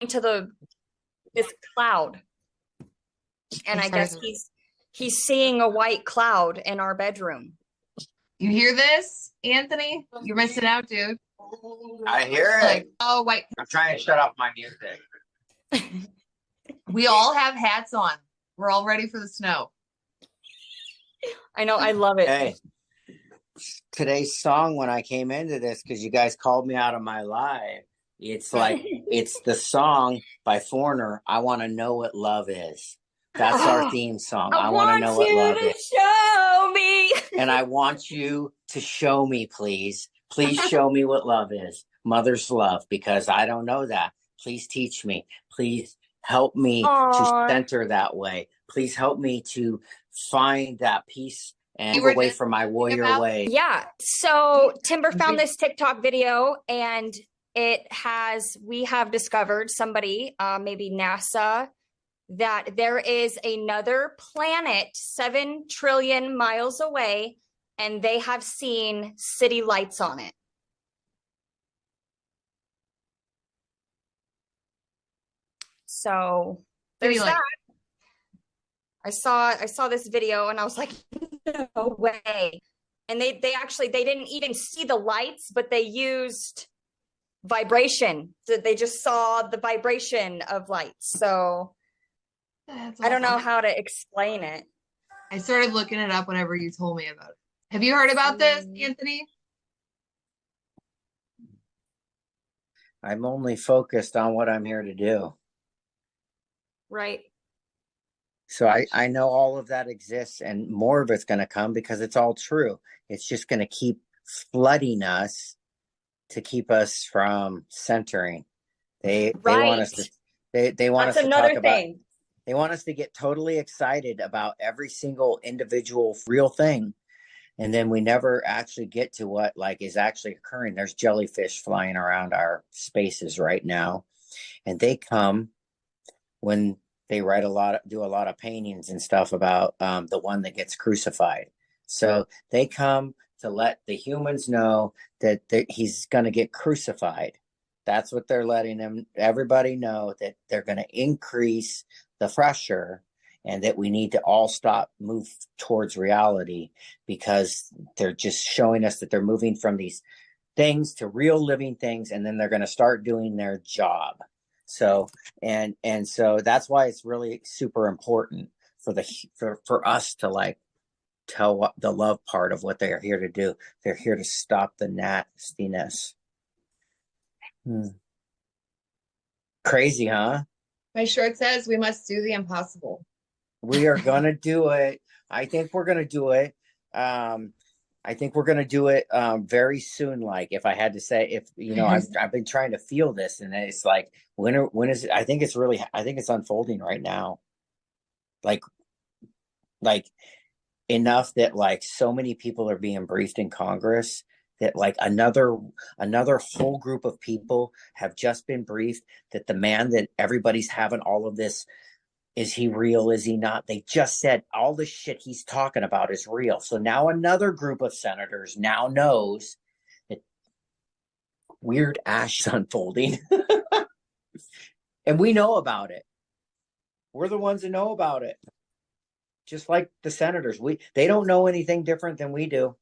to this cloud, and I guess he's seeing a white cloud in our bedroom. You hear this, Anthony? You're missing out, dude. I hear it. Like, oh, wait. I'm trying to shut off my music. We all have hats on. We're all ready for the snow. I know. I love it. Hey, today's song when I came into this, because you guys called me out of my live, it's like, it's the song by Foreigner, I Want to Know What Love Is. That's our theme song. I want to know what love is. Show me. And I want you to show me, please. Please show me what love is. Mother's love, because I don't know that. Please teach me. Please help me to center that way. Please help me to find that peace and move away from my warrior way. Yeah. So Timber found this TikTok video, and we have discovered, somebody, maybe NASA, that there is another planet 7 trillion miles away, and they have seen city lights on it. So there's that. I saw this video and I was like, no way. And they didn't even see the lights, but they used vibration. They just saw the vibration of lights. So I don't know how to explain it. I started looking it up whenever you told me about it. Have you heard about this, Anthony? I'm only focused on what I'm here to do. Right. So I know all of that exists, and more of it's going to come because it's all true. It's just going to keep flooding us to keep us from centering. They want us to they want us to talk about. They want us to get totally excited about every single individual real thing, and then we never actually get to what is actually occurring. There's jellyfish flying around our spaces right now, and they come when they do a lot of paintings and stuff about the one that gets crucified. So they come to let the humans know that he's going to get crucified. That's what they're letting everybody know, that they're going to increase the pressure and that we need to all move towards reality, because they're just showing us that they're moving from these things to real living things, and then they're going to start doing their job. So and so that's why it's really super important for us to tell what the love part of what they are here to do. They're here to stop the nastiness. Crazy, huh? My shirt says we must do the impossible. We are gonna do it. I think we're gonna do it. I think we're gonna do it very soon. If I had to say, I've been trying to feel this, and it's like, when is it? I think it's unfolding right now. Like enough that so many people are being briefed in Congress that another whole group of people have just been briefed that the man that everybody's having all of this, is he real? Is he not? They just said all the shit he's talking about is real. So now another group of senators now knows that weird ash is unfolding. And we know about it. We're the ones that know about it. Just like the senators. They don't know anything different than we do.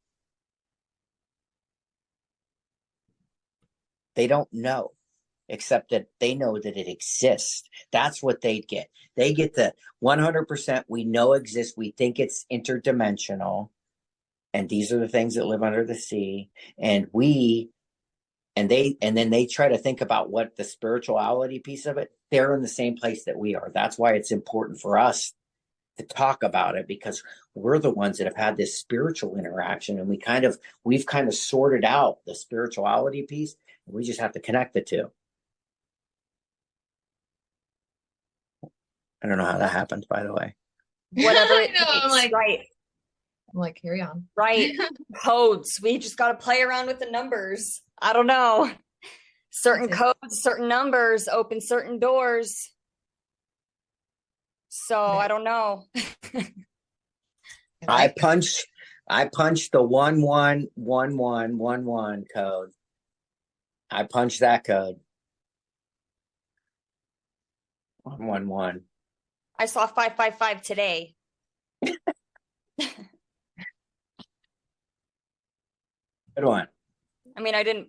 They don't know, except that they know that it exists. That's what they get. They get the 100% we know exists. We think it's interdimensional. And these are the things that live under the sea. And then they try to think about what the spirituality piece of it. They're in the same place that we are. That's why it's important for us to talk about it, because we're the ones that have had this spiritual interaction, and we've kind of sorted out the spirituality piece. We just have to connect the two. I don't know how that happens, by the way. Whatever it takes, right? I'm like, carry on. Right. Codes. We just got to play around with the numbers. I don't know. Certain codes, certain numbers open certain doors. So I don't know. I punched the 111111 code. I punched that code. 111. I saw 555 today. Good one. I mean, I didn't,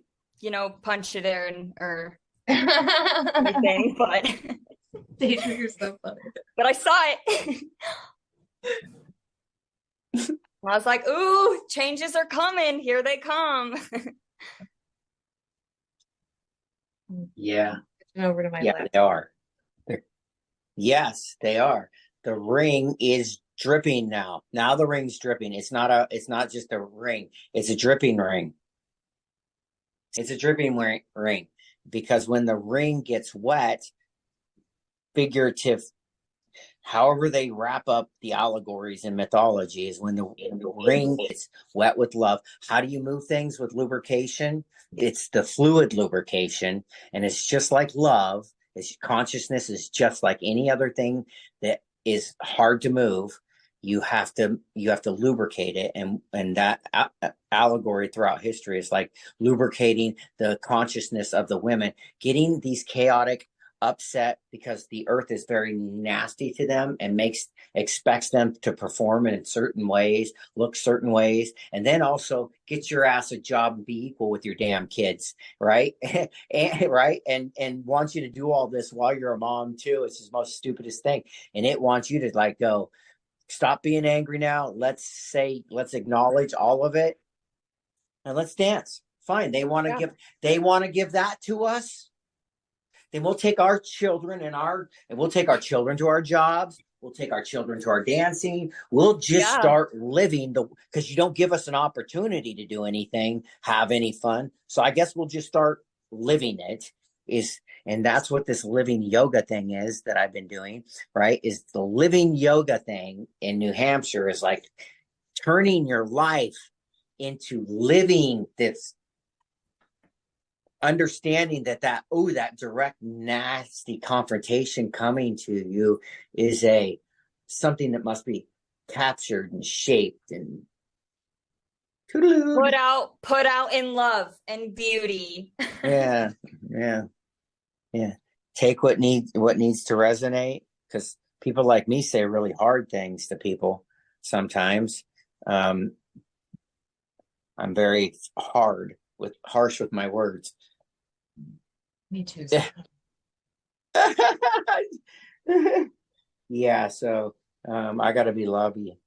punch it in or anything, but Daydra, you're so funny. but I saw it. I was like, ooh, changes are coming. Here they come. Yeah. Over to my Yeah, left. they are. Yes, they are. The ring is dripping now. Now the ring's dripping. It's not just a ring. It's a dripping ring. It's a dripping ring because when the ring gets wet, figurative, however they wrap up the allegories in mythology is when the ring gets wet with love. How do you move things with lubrication? It's the fluid lubrication, and it's just like love. It's consciousness is just like any other thing that is hard to move. You have to lubricate it, and that allegory throughout history is like lubricating the consciousness of the women, getting these chaotic, upset because the earth is very nasty to them and expects them to perform in certain ways, look certain ways, and then also get your ass a job and be equal with your damn kids, right? and wants you to do all this while you're a mom too. It's the most stupidest thing, and it wants you to like go, stop being angry now. Let's acknowledge all of it and let's dance. Fine, they want to give that to us. Then we'll take our children and we'll take our children to our jobs. We'll take our children to our dancing. We'll just start living because you don't give us an opportunity to do anything, have any fun. So I guess we'll just start living it. And that's what this living yoga thing is that I've been doing, right? Is the living yoga thing in New Hampshire is like turning your life into living this, understanding that direct nasty confrontation coming to you is something that must be captured and shaped and put out in love and beauty. yeah take what needs to resonate, because people like me say really hard things to people sometimes. I'm very harsh with my words. Me too. Yeah, so I gotta be lovey.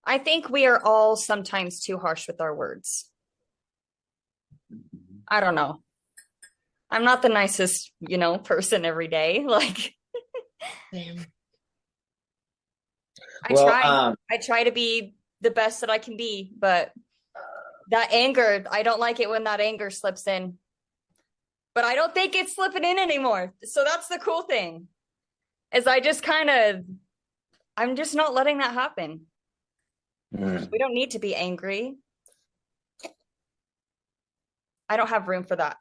I think we are all sometimes too harsh with our words. I don't know. I'm not the nicest, person every day. Like, Same. I try to be the best that I can be, but that anger, I don't like it when that anger slips in. But I don't think it's slipping in anymore. So that's the cool thing. Is I'm just not letting that happen. We don't need to be angry. I don't have room for that.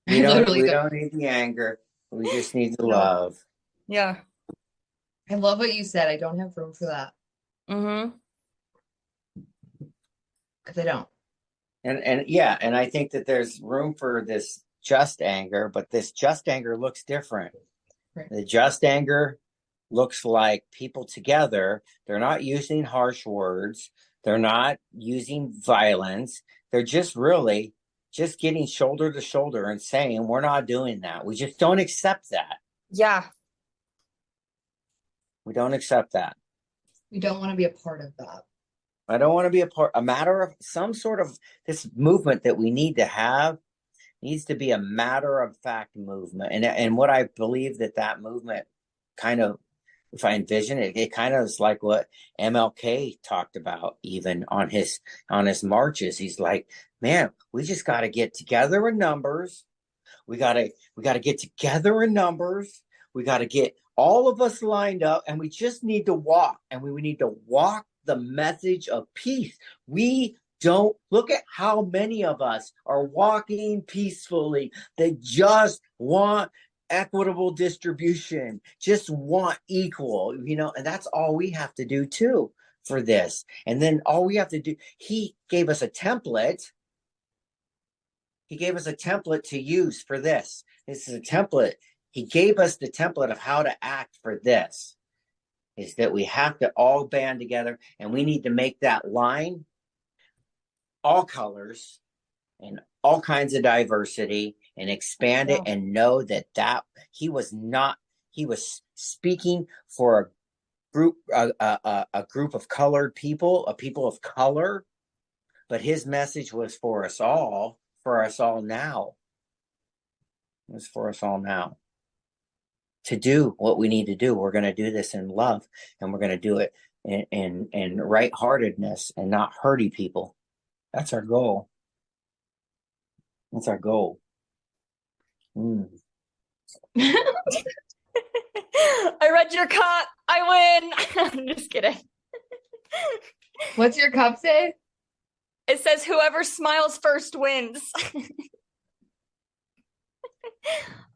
We don't need the anger. We just need the love. Yeah. I love what you said. I don't have room for that. Mm-hmm. Because I don't. And I think that there's room for this just anger, but this just anger looks different. Right. The just anger looks like people together. They're not using harsh words. They're not using violence. They're just really just getting shoulder to shoulder and saying, we're not doing that. We just don't accept that. Yeah. We don't accept that. We don't want to be a part of that. I don't want to be a matter of some sort of this movement that we need to have needs to be a matter of fact movement. And what I believe that movement kind of, if I envision it, it kind of is like what MLK talked about even on his marches. He's like, man, we just got to get together in numbers. We got to get together in numbers. We got to get all of us lined up, and we just need to walk, and we need to walk the message of peace. We don't look at how many of us are walking peacefully. They just want equitable distribution, just want equal, and that's all we have to do too for this. And then all we have to do, he gave us a template. He gave us a template to use for this. This is a template. He gave us the template of how to act for this. Is that we have to all band together, and we need to make that line all colors and all kinds of diversity, and expand it, and know that he was speaking for a group of colored people, a people of color, but his message was for us all now. It was for us all now to do what we need to do. We're going to do this in love, and we're going to do it in right-heartedness and not hurting people. That's our goal. That's our goal. I read your cup. I win. I'm just kidding. What's your cup say? It says whoever smiles first wins.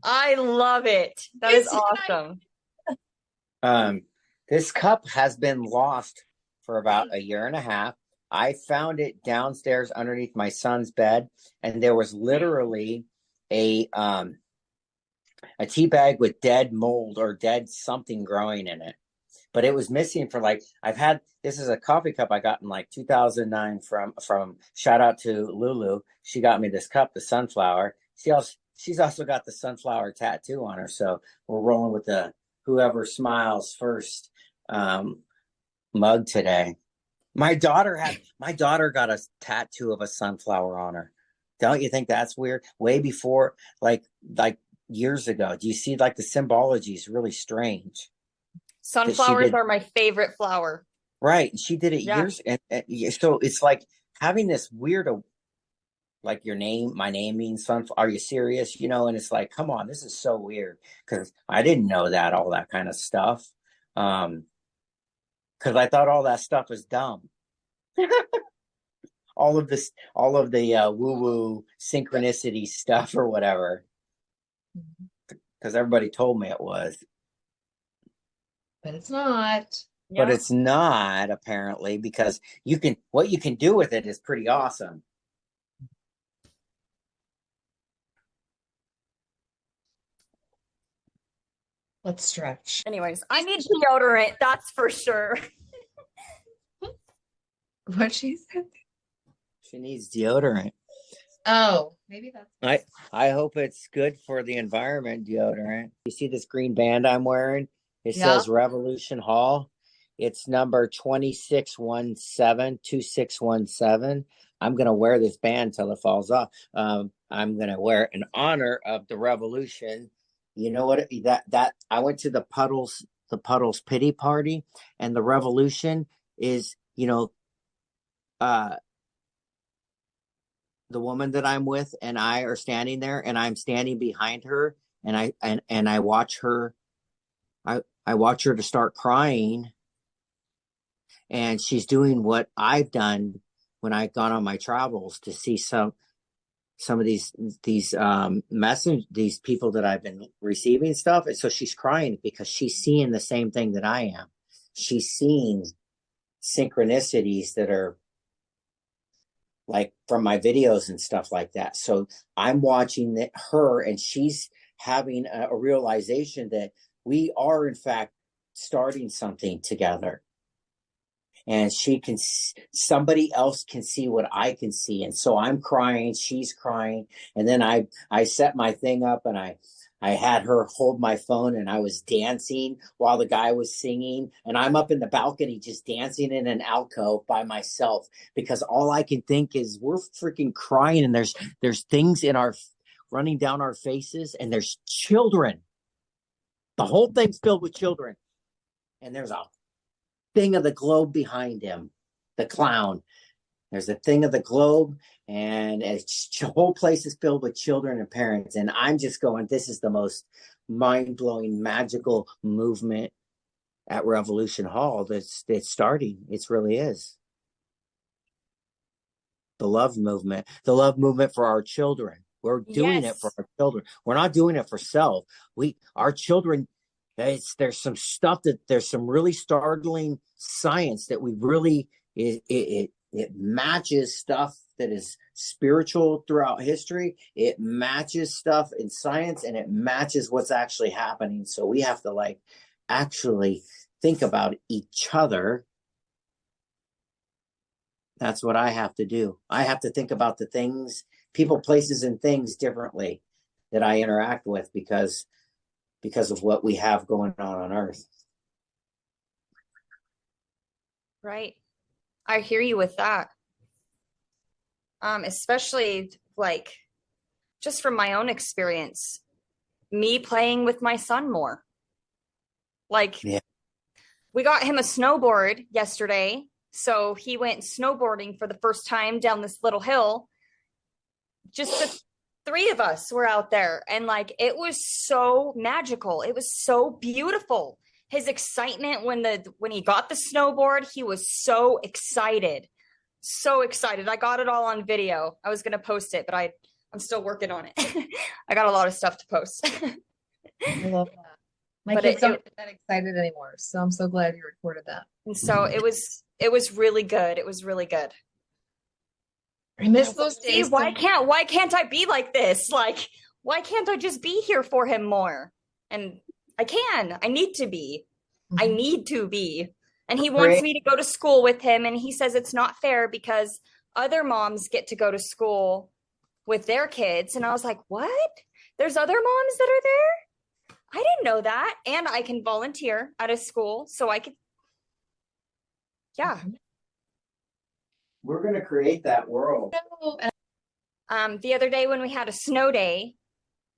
I love it. That is awesome. This cup has been lost for about a year and a half. I found it downstairs underneath my son's bed, and there was literally a tea bag with dead mold or dead something growing in it. But it was missing for this is a coffee cup I got in 2009 from shout out to Lulu. She got me this cup, the sunflower. She's also got the sunflower tattoo on her. So we're rolling with the whoever smiles first mug today. My daughter got a tattoo of a sunflower on her. Don't you think that's weird? Way before, like years ago. Do you see the symbology is really strange? Sunflowers are my favorite flower. Right. She did it years. And so it's like having this weird, my name means sunflower. Are you serious? And it's like, come on, this is so weird. Cause I didn't know all that kind of stuff. Cause I thought all that stuff was dumb. all of the woo-woo synchronicity stuff or whatever. Because everybody told me it was. But it's not. But it's not, apparently, because what you can do with it is pretty awesome. Let's stretch. Anyways, I need deodorant, that's for sure. What she said? She needs deodorant. Oh, maybe that's. I hope it's good for the environment, deodorant. You see this green band I'm wearing? It says Revolution Hall. It's number 2617. I'm going to wear this band till it falls off. I'm going to wear it in honor of the revolution. You know what? That I went to the Puddles pity party, and the revolution is, the woman that I'm with and I are standing there, and I'm standing behind her, and I watch her. I watch her to start crying, and she's doing what I've done when I've gone on my travels to see some of these these people that I've been receiving stuff. And so she's crying because she's seeing the same thing that I am. She's seeing synchronicities that are like from my videos and stuff like that. So I'm watching her, and she's having a realization that we are in fact starting something together. And somebody else can see what I can see. And so I'm crying, she's crying. And then I set my thing up, and I had her hold my phone, and I was dancing while the guy was singing. And I'm up in the balcony just dancing in an alcove by myself, because all I can think is we're freaking crying, and there's things running down our faces, and there's children. The whole thing's filled with children. And there's a thing of the globe behind him, the clown. There's a thing of the globe, and the whole place is filled with children and parents. And I'm just going, this is the most mind-blowing, magical movement at Revolution Hall that's starting. It really is. The love movement for our children. We're doing it for our children. We're not doing it for self. Our children, there's some stuff there's some really startling science that we really, it matches stuff that is spiritual throughout history. It matches stuff in science and it matches what's actually happening. So we have to like actually think about each other. That's what I have to do. I have to think about the things, people, places, and things differently that I interact with because of what we have going on Earth. Right. I hear you with that. Especially like just from my own experience, me playing with my son more. Like, Yeah. we got him a snowboard yesterday. So he went snowboarding for the first time down this little hill. Just the three of us were out there. And like, it was so magical. It was so beautiful. His excitement when he got the snowboard, he was so excited. So excited. I got it all on video. I was going to post it, but I'm still working on it. I got a lot of stuff to post. I love that. My But kids don't get that excited anymore, so I'm so glad you recorded that. And so it was really good. It was really good. I miss those See, days. why can't I be like this? Like, why can't I just be here for him more? And I can. I need to be. I need to be. And he wants me to go to school with him, and he says it's not fair because other moms get to go to school with their kids. And I was like, what? There's other moms that are there? I didn't know that. And I can volunteer at a school, so I could. Yeah. We're going to create that world. The other day when we had a snow day,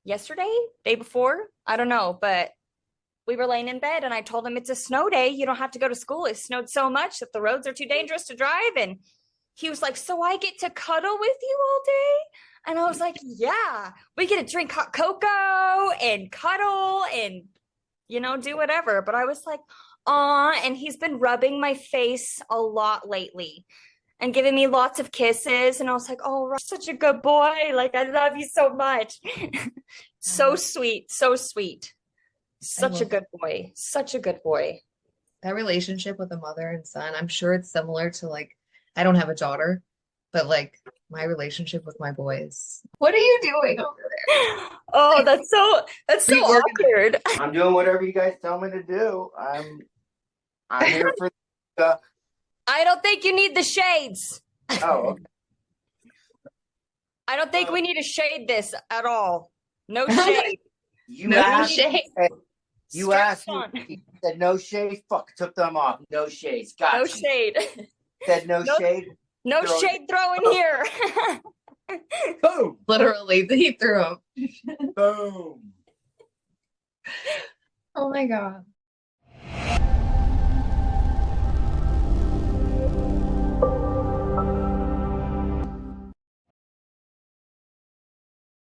yesterday, day before, I don't know, but we were laying in bed and I told him it's a snow day. You don't have to go to school. It snowed so much that the roads are too dangerous to drive. And he was like, so I get to cuddle with you all day? And I was like, yeah, we get to drink hot cocoa and cuddle and, do whatever. But I was like, aw, and he's been rubbing my face a lot lately and giving me lots of kisses. And I was like, oh, Ross, such a good boy. Like, I love you so much. So sweet. So sweet. Such a good boy. Such a good boy. That relationship with a mother and son, I'm sure it's similar to like, I don't have a daughter, but like my relationship with my boys. What are you doing over there? Oh, that's so awkward. I'm doing whatever you guys tell me to do. I'm here for the I don't think you need the shades. Oh, okay. I don't think we need to shade this at all. No shade. No shade. You asked me. Said no shade. Fuck, took them off. No shades. Got No you. shade. Said no shade. No shade throwing here. Boom. Literally, he threw him. Boom. Oh my God.